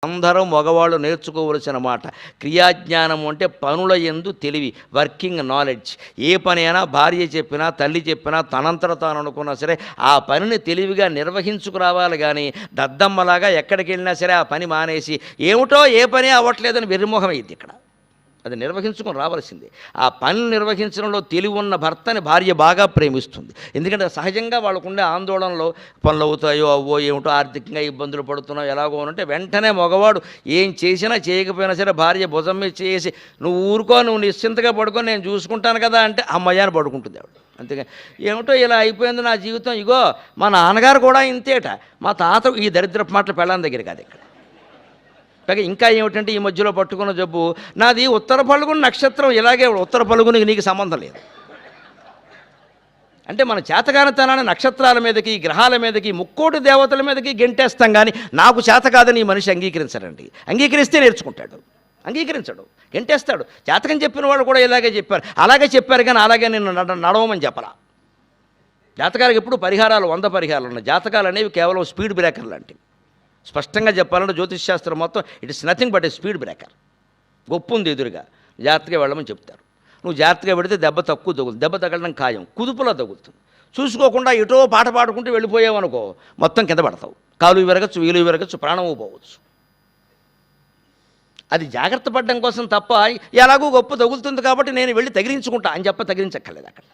అందరూ మగవాళ్ళు నేర్చుకోవలసిన మాట. క్రియాజ్ఞానం అంటే పనుల యందు తెలివి, వర్కింగ్ నాలెడ్జ్. ఏ పని అయినా భార్య చెప్పినా, తల్లి చెప్పినా, తనంతట తాను అనుకున్నా సరే ఆ పనిని తెలివిగా నిర్వహించుకురావాలి. కానీ దద్దమ్మలాగా ఎక్కడికి వెళ్ళినా సరే ఆ పని మానేసి ఏమిటో ఏ పని అవ్వట్లేదని వెర్రిమొహం అయింది ఇక్కడ. అది నిర్వహించుకొని రావాల్సిందే. ఆ పనులు నిర్వహించడంలో తెలివి ఉన్న భర్తని భార్య బాగా ప్రేమిస్తుంది. ఎందుకంటే సహజంగా వాళ్ళకుండే ఆందోళనలో పనులు అవుతాయో అవ్వో ఏమిటో ఆర్థికంగా ఇబ్బందులు పడుతున్నావు ఎలాగో అంటే వెంటనే మగవాడు ఏం చేసినా చేయకపోయినా సరే భార్య భుజం మీద చేసి నువ్వు ఊరుకో, నువ్వు నిశ్చింతగా పడుకొని నేను చూసుకుంటాను కదా అంటే అమ్మయ్యాన్ని పడుకుంటుంది ఆవిడ. అంతేగా ఏమిటో ఇలా అయిపోయింది నా జీవితం, ఇగో మా నాన్నగారు కూడా ఇంతేట, మా తాత ఈ దరిద్రపు మాటలు పెళ్ళాం దగ్గర కాదు ఇక్కడ. పైగా ఇంకా ఏమిటంటే ఈ మధ్యలో పట్టుకున్న జబ్బు నాది ఉత్తర పలుగుని నక్షత్రం, ఇలాగే ఉత్తర పలుగునికి నీకు సంబంధం లేదు అంటే మన చేతకానితనాన్ని నక్షత్రాల మీదకి, గ్రహాల మీదకి, ముక్కోటి దేవతల మీదకి గెంటేస్తాం. కానీ నాకు చేత కాదని ఈ మనిషి అంగీకరించడండి. అంగీకరిస్తే నేర్చుకుంటాడు, అంగీకరించడు, గెంటేస్తాడు. జాతకం చెప్పిన వాళ్ళు కూడా ఇలాగే చెప్పారు, అలాగే చెప్పారు కానీ అలాగే నేను నడవమని చెప్పరా. జాతకాలకు ఎప్పుడు పరిహారాలు 100 పరిహారాలు ఉన్నాయి. జాతకాలు అనేవి కేవలం స్పీడ్ బ్రేకర్ లాంటివి. స్పష్టంగా చెప్పాలంటే జ్యోతిష్ శాస్త్రం మొత్తం it is nothing but A speed breaker. గొప్ప ఉంది ఎదురుగా, జాగ్రత్తగా వెళ్ళమని చెప్తారు. నువ్వు జాగ్రత్తగా పెడితే దెబ్బ తక్కువ తగులుతుంది, దెబ్బ తగలడం ఖాయం, కుదుపులా తగులుతుంది. చూసుకోకుండా ఎటో పాట పాడుకుంటూ వెళ్ళిపోయావు అనుకో మొత్తం కింద పడతావు, కాలు విరగచ్చు, వీలు విరగచ్చు, ప్రాణము పోవచ్చు. అది జాగ్రత్త పడడం కోసం తప్ప ఎలాగో గొప్ప తగులుతుంది కాబట్టి నేను వెళ్ళి తగిలించుకుంటా అని తగిలించక్కర్లేదు. అక్కడ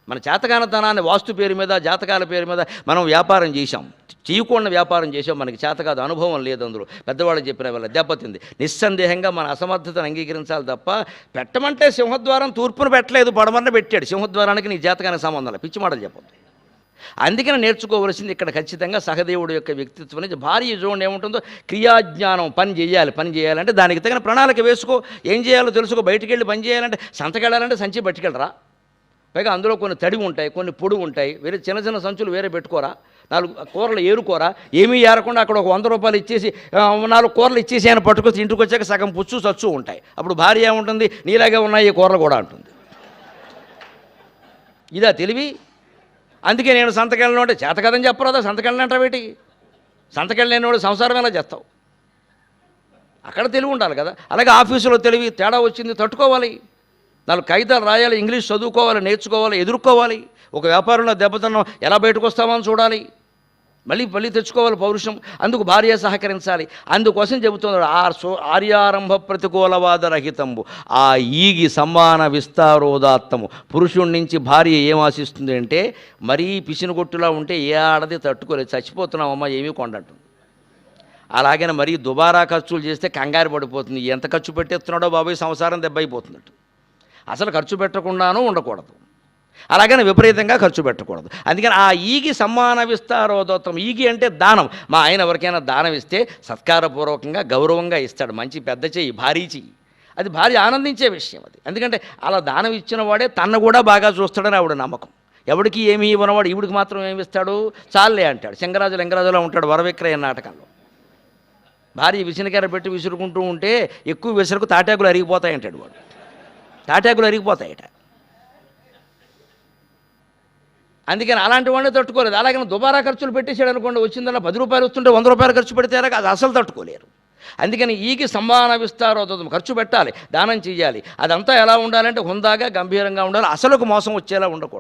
మన చేతకానితనాన్ని వాస్తు పేరు మీద, జాతకాల పేరు మీద మనం వ్యాపారం చేశాం, చేయకుండా వ్యాపారం చేసాం. మనకి చేతకాదు, అనుభవం లేదు అందులో. పెద్దవాళ్ళు చెప్పిన వల్ల దెబ్బతింది. నిస్సందేహంగా మన అసమర్థతను అంగీకరించాలి తప్ప పెట్టమంటే సింహద్వారం తూర్పును పెట్టలేదు, పడమరన పెట్టాడు. సింహద్వారానికి నీ జాతకానికి సంబంధం లేదు, పిచ్చి మాటలు చెప్పొద్దు. అందుకని నేర్చుకోవలసింది ఇక్కడ ఖచ్చితంగా సహదేవుడు యొక్క వ్యక్తిత్వం నుంచి. భార్య చూడండి ఏముంటుందో, క్రియాజ్ఞానం. పని చేయాలంటే దానికి తగిన ప్రణాళిక వేసుకో, ఏం చేయాలో తెలుసుకో. బయటికి వెళ్ళి పని చేయాలంటే, సంతకెళ్ళాలంటే సంచి పట్టుకెళ్ళరా. పైగా అందులో కొన్ని తడివి ఉంటాయి, కొన్ని పొడుగు ఉంటాయి. వేరే చిన్న చిన్న సంచులు వేరే పెట్టుకోరా, 4 కూరలు ఏరుకోరా. ఏమీ ఏరకుండా అక్కడ ఒక 100 రూపాయలు ఇచ్చేసి 4 కూరలు ఇచ్చేసి ఆయన పట్టుకొచ్చి ఇంటికి వచ్చాక సగం పుచ్చు సచ్చు ఉంటాయి. అప్పుడు భార్య ఏముంటుంది, నీలాగే ఉన్నాయి ఈ కూరలు కూడా అంటుంది. ఇదా తెలివి? అందుకే నేను సంతకెళ్ళను అంటే చేత కదని చెప్పరాదా, సంతకెళ్ళను అంటావేటి? సంతకెళ్ళలేని వాడు సంసారం ఎలా చేస్తావు? అక్కడ తెలివి ఉండాలి కదా. అలాగే ఆఫీసులో తెలివి తేడా వచ్చింది, తట్టుకోవాలి. 4 కాగితాలు రాయాలి, ఇంగ్లీష్ చదువుకోవాలి, నేర్చుకోవాలి, ఎదుర్కోవాలి. ఒక వ్యాపారంలో దెబ్బతనం ఎలా బయటకు వస్తామని చూడాలి, మళ్ళీ తెచ్చుకోవాలి పౌరుషం. అందుకు భార్య సహకరించాలి. అందుకోసం చెబుతున్నాడు ఆర్యారంభ ప్రతికూలవాద రహితంబు ఆ ఈగి సమ్మాన విస్తారోదాత్తము. పురుషుడి నుంచి భార్య ఏం ఆశిస్తుంది అంటే, మరీ పిసినగొట్టులా ఉంటే ఏ ఆడది తట్టుకోలేదు, చచ్చిపోతున్నామమ్మా ఏమీ కొండంటుంది. అలాగని మరీ దుబారా ఖర్చులు చేస్తే కంగారు పడిపోతుంది, ఎంత ఖర్చు పెట్టేస్తున్నాడో బాబాయ్ సంసారం దెబ్బైపోతుందట. అసలు ఖర్చు పెట్టకుండానూ ఉండకూడదు, అలాగని విపరీతంగా ఖర్చు పెట్టకూడదు. అందుకని ఆ ఈగి సమ్మాన విస్తారోదోత్తం. ఈగి అంటే దానం. మా ఆయన ఎవరికైనా దానం ఇస్తే సత్కారపూర్వకంగా గౌరవంగా ఇస్తాడు, మంచి పెద్ద చెయ్యి, భారీ చెయ్యి. అది భార్య ఆనందించే విషయం అది. ఎందుకంటే అలా దానం ఇచ్చిన వాడే తన్ను కూడా బాగా చూస్తాడని ఆవిడ నమ్మకం. ఎవడికి ఏమీ ఇవ్వనవాడు ఈవిడికి మాత్రం ఏమి ఇస్తాడు, చాలే అంటాడు. శంకరాజు లింగరాజులా ఉంటాడు వరవిక్రయ నాటకంలో. భార్య విసినకర పెట్టి విసురుకుంటూ ఉంటే ఎక్కువ విసురుకు తాటాకులు అరిగిపోతాయంటాడు వాడు. తాటాకులు అరిగిపోతాయట. అందుకని అలాంటి వాడిని తట్టుకోలేదు. అలాగే దుబారా ఖర్చులు పెట్టేసాడు అనుకోండి, వచ్చిందల్లా 10 రూపాయలు వస్తుంటే 100 రూపాయలు ఖర్చు పెడితే అది అసలు తట్టుకోలేరు. అందుకని ఈకి సంభావన విస్తారోదం. ఖర్చు పెట్టాలి, దానం చేయాలి. అదంతా ఎలా ఉండాలంటే హుందాగా గంభీరంగా ఉండాలి, అసలుకు మోసం వచ్చేలా ఉండకూడదు.